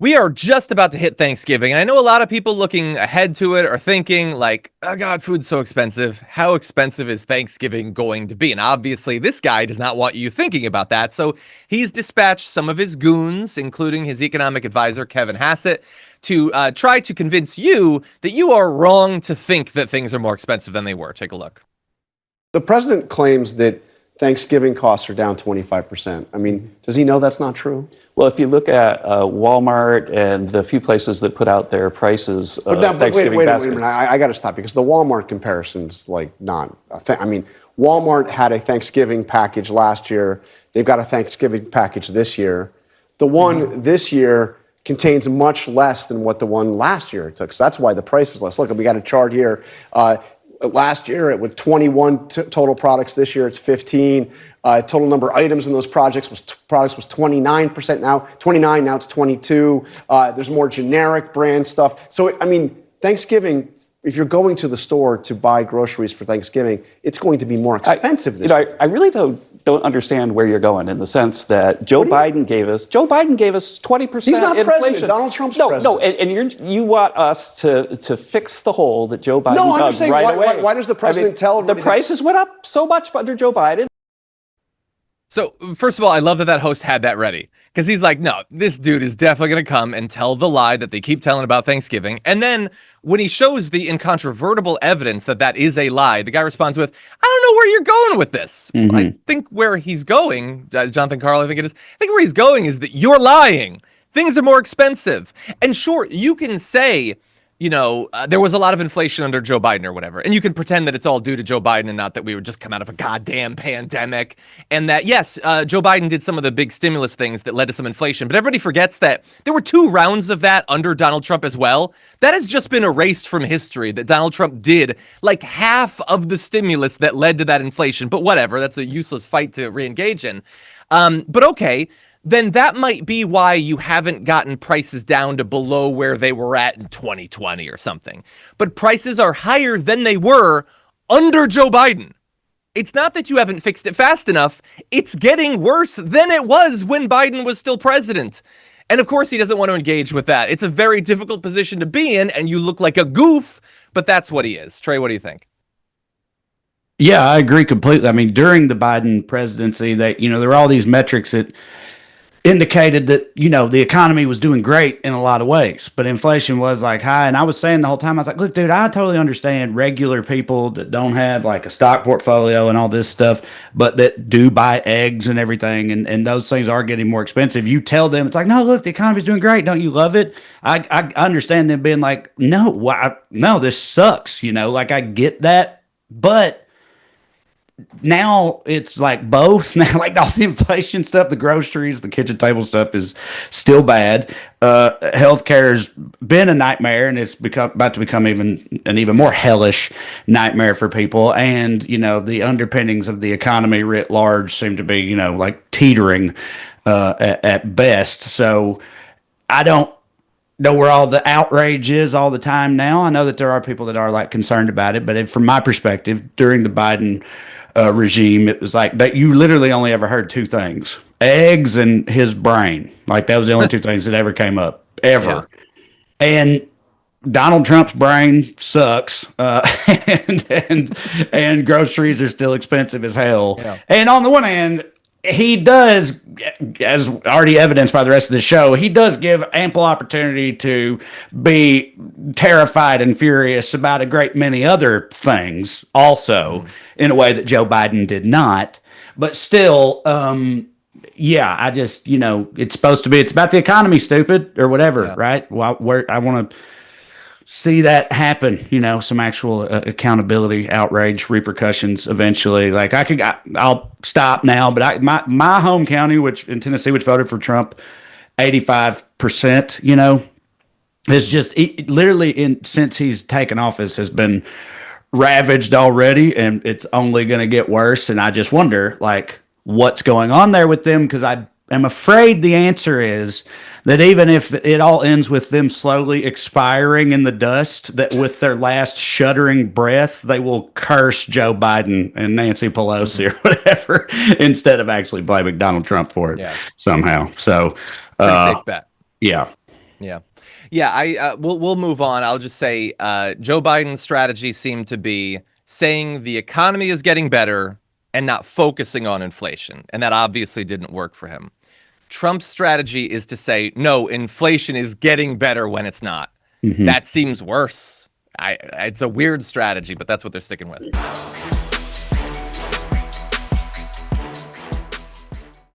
We are just about to hit Thanksgiving, and I know a lot of people looking ahead to it are thinking like, oh God, food's so expensive. How expensive is Thanksgiving going to be? And obviously this guy does not want you thinking about that. So he's dispatched some of his goons, including his economic advisor, Kevin Hassett, to try to convince you that you are wrong to think that things are more expensive than they were. Take a look. The president claims that Thanksgiving costs are down 25%. I mean, does he know that's not true? Well, if you look at Walmart and the few places that put out their prices of Thanksgiving wait a baskets. minute. I got to stop because the Walmart comparison's like not a thing. I mean, Walmart had a Thanksgiving package last year. They've got a Thanksgiving package this year. The one this year contains much less than what the one last year took. So that's why the price is less. Look, we got a chart here. Last year, it was 21 total products. This year, it's 15. Total number of items in those products was 29% now. 29, now it's 22. There's more generic brand stuff. So, I mean, Thanksgiving, if you're going to the store to buy groceries for Thanksgiving, it's going to be more expensive this year. I really don't understand where you're going in the sense that Joe Biden gave us 20% He's not inflation. president. Donald Trump's president. No, and you want us to fix the hole that Joe Biden dug right away. Why does the president tell the prices went up so much under Joe Biden? So, first of all, I love that that host had that ready. Because he's like, no, this dude is definitely going to come and tell the lie that they keep telling about Thanksgiving. And then when he shows the incontrovertible evidence that that is a lie, the guy responds with, I don't know where you're going with this. Mm-hmm. I think where he's going, Jonathan Carl, I think it is, I think where he's going is that you're lying. Things are more expensive. And sure, you can say, you know, there was a lot of inflation under Joe Biden or whatever. And you can pretend that it's all due to Joe Biden and not that we would just come out of a goddamn pandemic. And that, yes, Joe Biden did some of the big stimulus things that led to some inflation. But everybody forgets that there were 2 rounds of that under Donald Trump as well. That has just been erased from history, that Donald Trump did like half of the stimulus that led to that inflation. But whatever, that's a useless fight to re-engage in. But okay. Then that might be why you haven't gotten prices down to below where they were at in 2020 or something. But prices are higher than they were under Joe Biden. It's not that you haven't fixed it fast enough. It's getting worse than it was when Biden was still president. And of course, he doesn't want to engage with that. It's a very difficult position to be in, and you look like a goof, but that's what he is. Trey, what do you think? Yeah, I agree completely. I mean, during the Biden presidency, there were all these metrics that indicated that, the economy was doing great in a lot of ways, but inflation was like high. And I was saying the whole time, I was like, look, dude, I totally understand regular people that don't have like a stock portfolio and all this stuff, but that do buy eggs and everything. And those things are getting more expensive. You tell them, it's like, no, look, the economy's doing great. Don't you love it? I understand them being like, no, this sucks. Like I get that, but now it's like both. Now, like all the inflation stuff, the groceries, the kitchen table stuff is still bad. Healthcare's been a nightmare, and it's about to become an even more hellish nightmare for people. And the underpinnings of the economy writ large seem to be like teetering at best. So I don't know where all the outrage is all the time now. I know that there are people that are like concerned about it, but from my perspective, during the Biden regime, it was like that you literally only ever heard 2 things: eggs and his brain. Like that was the only 2 things that ever came up ever. Yeah. And Donald Trump's brain sucks, and groceries are still expensive as hell. Yeah. And on the one hand, he does, as already evidenced by the rest of the show, he does give ample opportunity to be terrified and furious about a great many other things also, in a way that Joe Biden did not. But still, I just, it's supposed to be, it's about the economy, stupid, or whatever, right? Well, I want to see that happen, some actual accountability, outrage, repercussions eventually. Like I'll stop now, but my home county, which in Tennessee, which voted for Trump, 85%, is just literally since he's taken office has been ravaged already, and it's only going to get worse. And I just wonder like what's going on there with them, because I am afraid the answer is that even if it all ends with them slowly expiring in the dust, that with their last shuddering breath, they will curse Joe Biden and Nancy Pelosi or whatever, instead of actually blaming Donald Trump for it somehow. So, pretty safe bet. Yeah. Yeah. Yeah, we'll move on. I'll just say Joe Biden's strategy seemed to be saying the economy is getting better and not focusing on inflation, and that obviously didn't work for him. Trump's strategy is to say, no, inflation is getting better when it's not. That seems worse. It's a weird strategy, but that's what they're sticking with.